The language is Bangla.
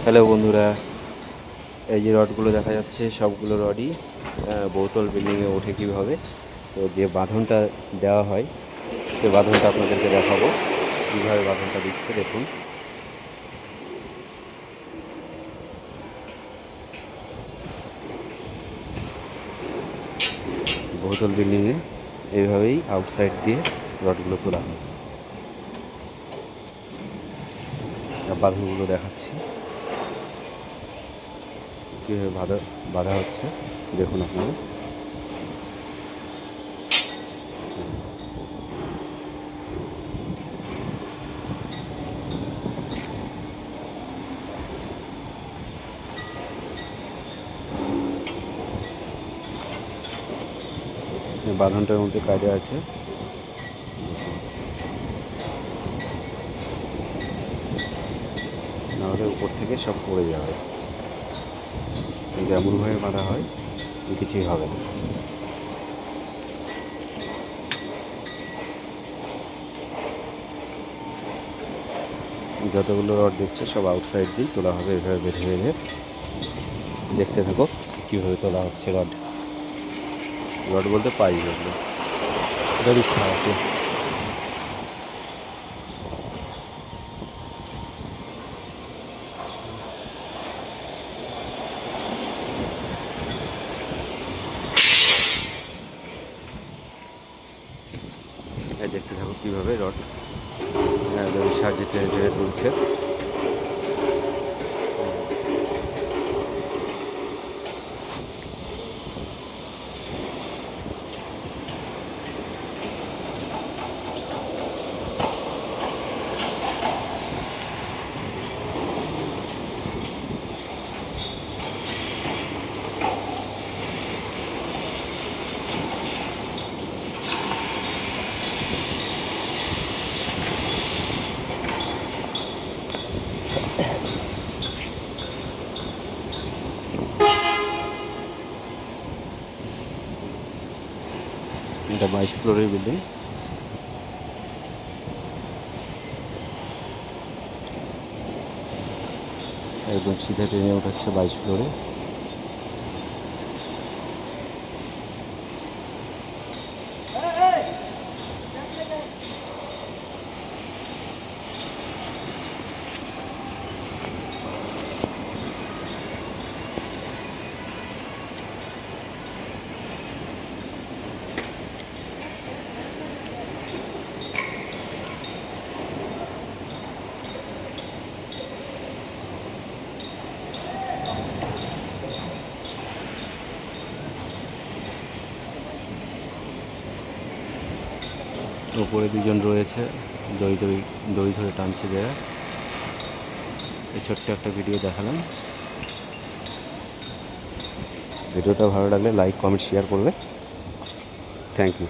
হ্যালো বন্ধুরা, এই যে রডগুলো দেখা যাচ্ছে সবগুলো রডই বহুতল বিল্ডিংয়ে ওঠে কীভাবে। তো যে বাঁধনটা দেওয়া হয় সে বাঁধনটা আপনাদেরকে দেখাবো কীভাবে বাঁধনটা দিচ্ছে। দেখুন, বহুতল বিল্ডিংয়ে এইভাবেই আউটসাইড দিয়ে রডগুলো তোলা হয়। বাঁধনগুলো দেখাচ্ছি কীভাবে বাঁধা হচ্ছে, দেখুন আপনারা। বাঁধনটার মধ্যে কাজে আছে, নাহলে উপর থেকে সব পড়ে যাবে। কিন্তু এমনভাবে বাঁধা হয় কিছুই হবে না। যতগুলো রড দেখছে সব আউটসাইড দিয়ে তোলা হবে, এভাবে বেঁধে বেঁধে। দেখতে থাকো কীভাবে তোলা হচ্ছে রড। রড বলতে পাই যেগুলো গাড়ির সাহায্যে। দেখতে থাকো কীভাবে রড গাড়ির সাহায্যে টেনে টেনে তুলছে। এটা 22 ফ্লোরের বিল্ডিং। একদম সিধা ট্রেনে উঠাচ্ছে 22 ফ্লোরে। ওপরে দুজন রয়েছে, দই দই দই ধরে টানছে যারা। এই ছোট্ট একটা ভিডিও দেখালাম। ভিডিওটা ভালো লাগলে লাইক, কমেন্ট, শেয়ার করবে। Thank you.